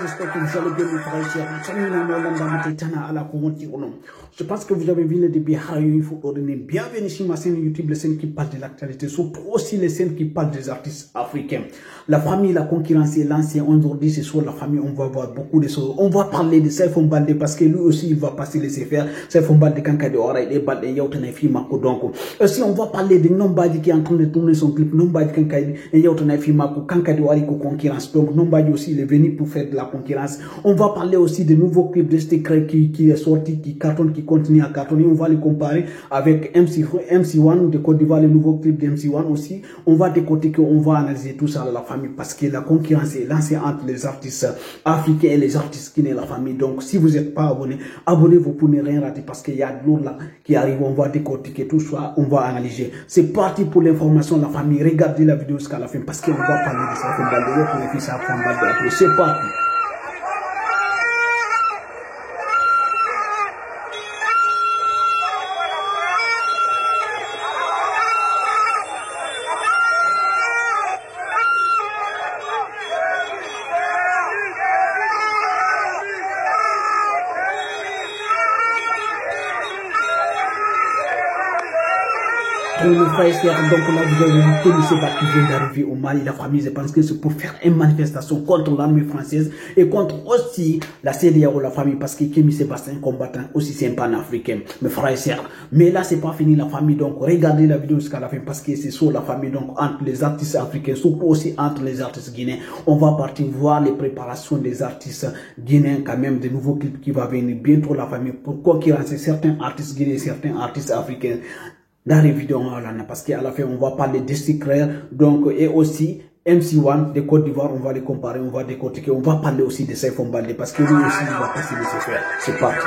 J'espère que vous allez bien, mes frères et sœurs. Je pense que vous avez vu le début. Bienvenue sur ma chaîne YouTube, les scènes qui parlent de l'actualité, surtout aussi les scènes qui parlent des artistes africains. La famille, la concurrence et l'ancien. Aujourd'hui, c'est sur la famille, on va voir beaucoup de choses. On va parler de Saifou Mbalde parce que lui aussi, il va passer laisser faire. Saifou Mbalde, Kanka de Ora, et Balde, Yautana Fimako. Donc, aussi, on va parler de Nombadi qui est en train de tourner son clip. Nombadi Kanka et Yautana Fimako, Kanka de Ora, concurrence. Donc, Nombadi aussi, il est venu pour faire de la concurrence. On va parler aussi des nouveaux clips de Stikray qui est sorti, qui cartonne, qui continue à cartonner. On va les comparer avec MC1 de Côte d'Ivoire, les nouveaux clips de MC1 aussi. On va décortiquer, on va analyser tout ça dans la famille parce que la concurrence est lancée entre les artistes africains et les artistes qui sont la famille. Donc, si vous n'êtes pas abonné, abonnez-vous pour ne rien rater parce qu'il y a de l'eau là qui arrive. On va décortiquer tout ça, on va analyser. C'est parti pour l'information de la famille. Regardez la vidéo jusqu'à la fin parce qu'on va parler de ça. C'est parti. Pour le frère et sœurs, donc là vous avez vu que M. Baki vient d'arriver au Mali, la famille, je pense que c'est pour faire une manifestation contre l'armée française et contre aussi la CEDEAO, la famille, parce que Kémy Sébastien combattant aussi c'est un panafricain, mes frères et sœurs. Mais là c'est pas fini la famille, donc regardez la vidéo jusqu'à la fin parce que c'est sur la famille, donc entre les artistes africains, surtout aussi entre les artistes guinéens. On va partir voir les préparations des artistes guinéens, quand même, des nouveaux clips qui vont venir bientôt la famille pour concurrencer certains artistes guinéens, certains artistes africains. Dans les vidéos, parce qu'à la fin, on va parler de Stikray, donc, et aussi MC1 de Côte d'Ivoire, on va les comparer, on va décortiquer, on va parler aussi de Saifou Mbalde, parce que lui aussi, il va passer de se faire. C'est parti.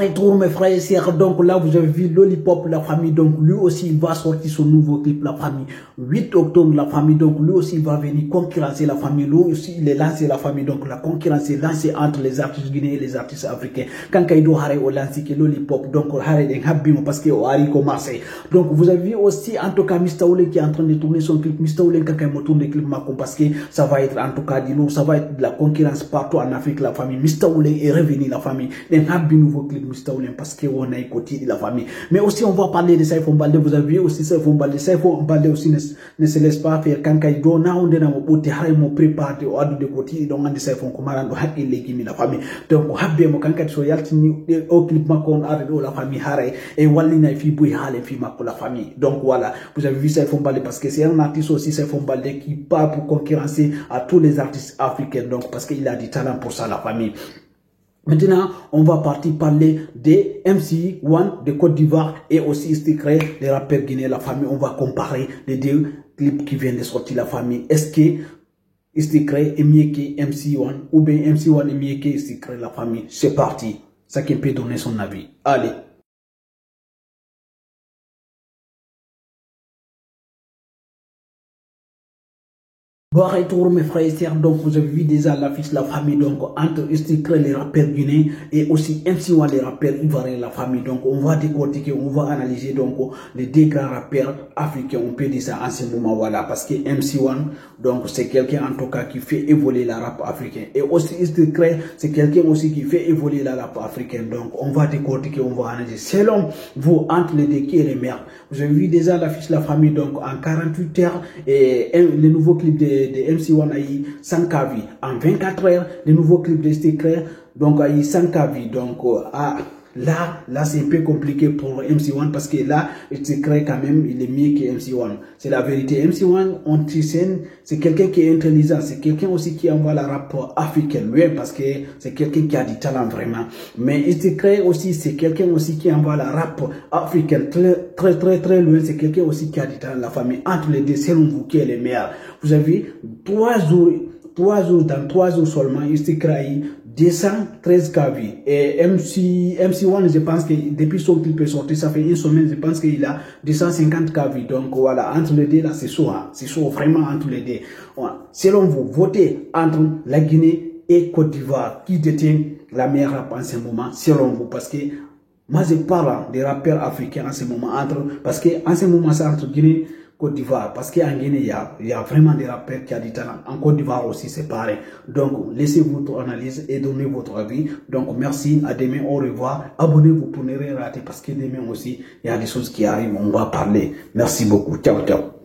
Retour mes frères et sœurs, donc là vous avez vu Lollipop, la famille, donc lui aussi il va sortir son nouveau clip, la famille, 8 octobre, la famille, donc lui aussi il va venir concurrencer la famille, lui aussi il est lancé la famille, donc la concurrence est lancée entre les artistes guinéens et les artistes africains. Quand Kaido Haré au lancé que Lollipop, donc Haré est happy parce que Harry commence. Donc vous avez vu aussi en tout cas Mr. Oulé qui est en train de tourner son clip, Mr. Oulé quand il tourne le clip Mako parce que ça va être en tout cas du lourd, ça va être de la concurrence partout en Afrique, la famille. Mr. Oulé est revenu la famille, un happy nouveau clip Mr. Oulé parce qu'on a écouté de la famille. Mais aussi on va parler de Saifou Mbalde, vous avez vu aussi Saifou Mbalde aussi ne se laisse pas faire quand il doit na on dena mo bote hare mo préparer au adu de côté donc andi Saifou ko marando hakki leki mi la famille. Donc habbe mo quand so yaltini au clip makon arde la famille hare et wallina fi buy hale fi makko la famille. Donc voilà, vous avez vu Saifou Mbalde parce que c'est un artiste aussi Saifou Mbalde qui part pour concurrencer à tous les artistes africains donc parce qu'il a du talent pour ça la famille. Maintenant, on va partir parler des MC1 de Côte d'Ivoire et aussi Stikray, les rappeurs guinéens, la famille. On va comparer les deux clips qui viennent de sortir la famille. Est-ce que Stikray est mieux que MC1 ou bien MC1 est mieux que Stikray, la famille? C'est parti. Chacun peut donner son avis. Allez. Bon retour mes frères et sœurs, donc vous avez vu déjà l'affiche la famille donc entre Stikray les rappeurs guinéens et aussi MC1 les rappeurs ivoiriens la famille. Donc on va décortiquer, on va analyser donc les deux grands rappeurs africains, on peut dire ça en ce moment voilà parce que MC1 donc c'est quelqu'un en tout cas qui fait évoluer la rap africain et aussi Stikray c'est quelqu'un aussi qui fait évoluer la rap africaine. Donc on va décortiquer, on va analyser selon vous entre les deux qui est le meilleur. Vous avez vu déjà l'affiche la famille donc en 48 heures et le nouveau clip de MC1 a eu 100K vues. En 24 heures, le nouveau clip de Stikray donc a eu 100K vues. Donc là c'est un peu compliqué pour MC1 parce que là Stikray quand même il est mieux que MC1. C'est la vérité. MC1 on scène, c'est quelqu'un qui est intelligent, c'est quelqu'un aussi qui envoie la rap africaine, oui, parce que c'est quelqu'un qui a du talent vraiment. Mais Stikray aussi c'est quelqu'un aussi qui envoie la rap africaine très loin, c'est quelqu'un aussi qui a du talent la famille. Entre les deux, selon vous qui est le meilleur. Vous avez 3 jours, dans 3 jours seulement, Stikray 213 KV. Et MC1, je pense que depuis son clip est sorti, ça fait une semaine, je pense qu'il a 250 KV. Donc voilà, entre les deux, là, c'est chaud, hein. C'est chaud, vraiment, entre les deux. Voilà. Selon vous, votez entre la Guinée et Côte d'Ivoire. Qui détient la meilleure rap en ce moment, selon vous? Parce que moi, je parle des rappeurs africains en ce moment, parce que en ce moment, c'est entre Guinée Côte d'Ivoire, parce qu'en Guinée, il y a vraiment des rappeurs qui ont du talent. En Côte d'Ivoire aussi, c'est pareil. Donc, laissez votre analyse et donnez votre avis. Donc, merci, à demain, au revoir. Abonnez-vous pour ne rien rater, parce que demain aussi, il y a des choses qui arrivent, on va parler. Merci beaucoup, ciao, ciao.